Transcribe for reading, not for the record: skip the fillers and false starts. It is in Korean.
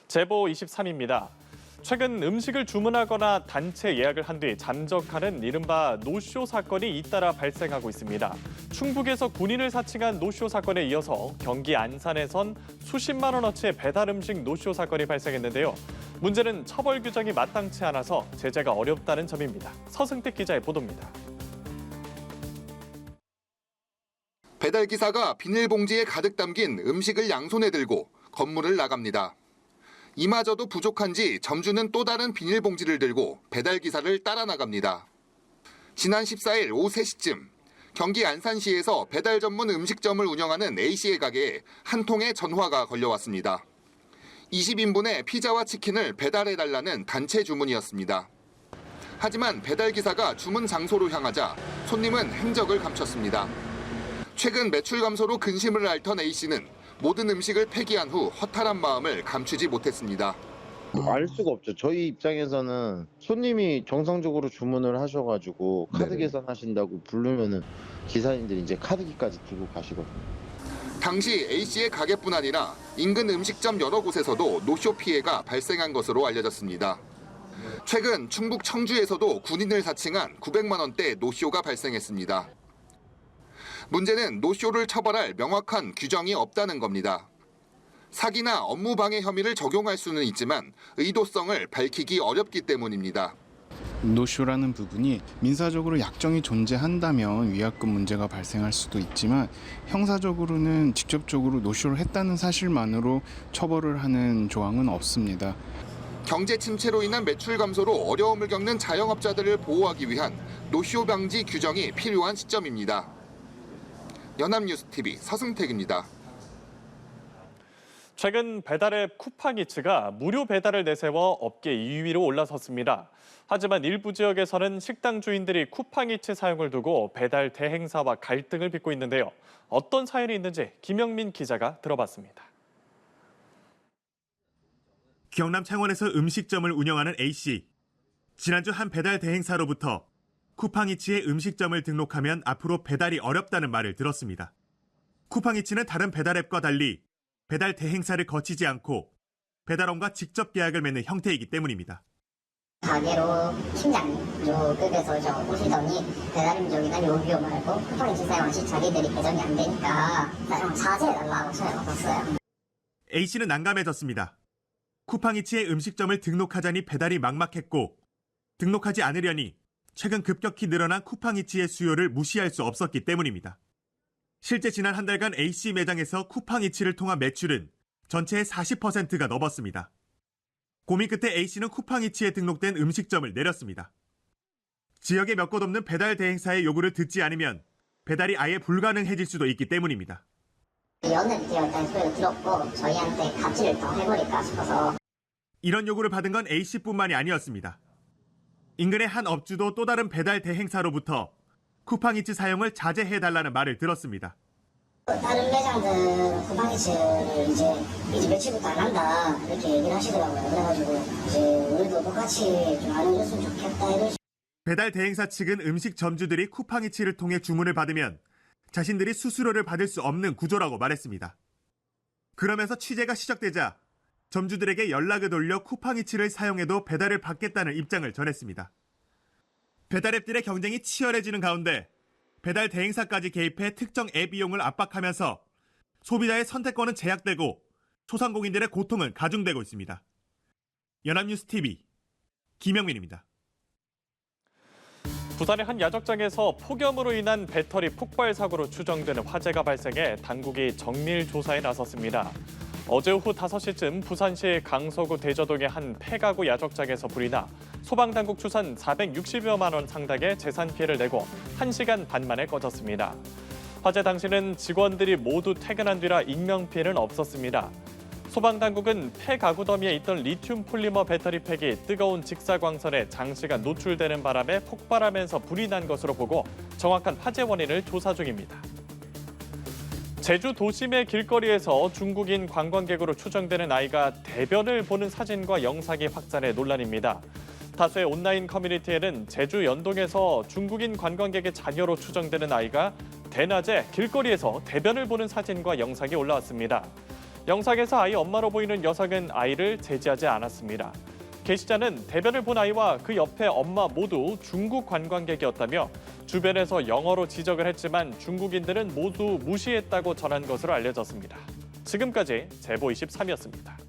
제보 23입니다. 최근 음식을 주문하거나 단체 예약을 한 뒤 잠적하는 이른바 노쇼 사건이 잇따라 발생하고 있습니다. 충북에서 군인을 사칭한 노쇼 사건에 이어서 경기 안산에선 수십만 원어치의 배달 음식 노쇼 사건이 발생했는데요. 문제는 처벌 규정이 마땅치 않아서 제재가 어렵다는 점입니다. 서승택 기자의 보도입니다. 배달 기사가 비닐봉지에 가득 담긴 음식을 양손에 들고 건물을 나갑니다. 이마저도 부족한지 점주는 또 다른 비닐봉지를 들고 배달 기사를 따라 나갑니다. 지난 14일 오후 3시쯤 경기 안산시에서 배달 전문 음식점을 운영하는 A씨의 가게에 한 통의 전화가 걸려왔습니다. 20인분의 피자와 치킨을 배달해달라는 단체 주문이었습니다. 하지만 배달 기사가 주문 장소로 향하자 손님은 행적을 감췄습니다. 최근 매출 감소로 근심을 앓던 A씨는 모든 음식을 폐기한 후 허탈한 마음을 감추지 못했습니다. 알 수가 없죠. 저희 입장에서는 손님이 정상적으로 주문을 하셔가지고 카드 계산하신다고 부르면은 기사님들이 이제 카드기까지 들고 가시거든요. 당시 A씨의 가게뿐 아니라 인근 음식점 여러 곳에서도 노쇼 피해가 발생한 것으로 알려졌습니다. 최근 충북 청주에서도 군인을 사칭한 900만 원대 노쇼가 발생했습니다. 문제는 노쇼를 처벌할 명확한 규정이 없다는 겁니다. 사기나 업무방해 혐의를 적용할 수는 있지만 의도성을 밝히기 어렵기 때문입니다. 노쇼라는 부분이 민사적으로 약정이 존재한다면 위약금 문제가 발생할 수도 있지만 형사적으로는 직접적으로 노쇼를 했다는 사실만으로 처벌을 하는 조항은 없습니다. 경제 침체로 인한 매출 감소로 어려움을 겪는 자영업자들을 보호하기 위한 노쇼 방지 규정이 필요한 시점입니다. 연합뉴스TV 서승택입니다. 최근 배달앱 쿠팡이츠가 무료 배달을 내세워 업계 2위로 올라섰습니다. 하지만 일부 지역에서는 식당 주인들이 쿠팡이츠 사용을 두고 배달 대행사와 갈등을 빚고 있는데요. 어떤 사연이 있는지 김영민 기자가 들어봤습니다. 경남 창원에서 음식점을 운영하는 A씨. 지난주 한 배달 대행사로부터 쿠팡이츠에 음식점을 등록하면 앞으로 배달이 어렵다는 말을 들었습니다. 쿠팡이츠는 다른 배달앱과 달리 배달 대행사를 거치지 않고 배달원과 직접 계약을 맺는 형태이기 때문입니다. 가게로 팀장님급에서 오시더니 배달음식이나 요기요 말고 쿠팡이츠 사용한 시 자기들이 배정이 안 되니까 사용 자제해달라고 전화 왔었어요. A씨는 난감해졌습니다. 쿠팡이츠에 음식점을 등록하자니 배달이 막막했고 등록하지 않으려니 최근 급격히 늘어난 쿠팡이츠의 수요를 무시할 수 없었기 때문입니다. 실제 지난 한 달간 A씨 매장에서 쿠팡이츠를 통한 매출은 전체의 40%가 넘었습니다. 고민 끝에 A씨는 쿠팡이츠에 등록된 음식점을 내렸습니다. 지역에 몇 곳 없는 배달 대행사의 요구를 듣지 않으면 배달이 아예 불가능해질 수도 있기 때문입니다. 연을 되었다는 소리를 들었고 저희한테 갑질을 더 해버릴까 싶어서 이런 요구를 받은 건 A씨뿐만이 아니었습니다. 인근의 한 업주도 또 다른 배달 대행사로부터 쿠팡이츠 사용을 자제해달라는 말을 들었습니다. 다른 매장들은 쿠팡이츠를 이제 며칠부터 안 한다 이렇게 얘기를 하시더라고요. 그래가지고 이제 우리도 똑같이 좀 알려줬으면 좋겠다 이런. 배달 대행사 측은 음식 점주들이 쿠팡이츠를 통해 주문을 받으면 자신들이 수수료를 받을 수 없는 구조라고 말했습니다. 그러면서 취재가 시작되자 점주들에게 연락을 돌려 쿠팡이츠를 사용해도 배달을 받겠다는 입장을 전했습니다. 배달앱들의 경쟁이 치열해지는 가운데 배달 대행사까지 개입해 특정 앱 이용을 압박하면서 소비자의 선택권은 제약되고 소상공인들의 고통은 가중되고 있습니다. 연합뉴스TV 김영민입니다. 부산의 한 야적장에서 폭염으로 인한 배터리 폭발 사고로 추정되는 화재가 발생해 당국이 정밀 조사에 나섰습니다. 어제 오후 5시쯤 부산시 강서구 대저동의 한 폐가구 야적장에서 불이 나 소방당국 추산 460여만 원 상당의 재산 피해를 내고 1시간 반 만에 꺼졌습니다. 화재 당시는 직원들이 모두 퇴근한 뒤라 인명피해는 없었습니다. 소방당국은 폐가구 더미에 있던 리튬 폴리머 배터리 팩이 뜨거운 직사광선에 장시간 노출되는 바람에 폭발하면서 불이 난 것으로 보고 정확한 화재 원인을 조사 중입니다. 제주 도심의 길거리에서 중국인 관광객으로 추정되는 아이가 대변을 보는 사진과 영상이 확산해 논란입니다. 다수의 온라인 커뮤니티에는 제주 연동에서 중국인 관광객의 자녀로 추정되는 아이가 대낮에 길거리에서 대변을 보는 사진과 영상이 올라왔습니다. 영상에서 아이 엄마로 보이는 여성은 아이를 제지하지 않았습니다. 게시자는 대변을 본 아이와 그 옆에 엄마 모두 중국 관광객이었다며 주변에서 영어로 지적을 했지만 중국인들은 모두 무시했다고 전한 것으로 알려졌습니다. 지금까지 제보 23이었습니다.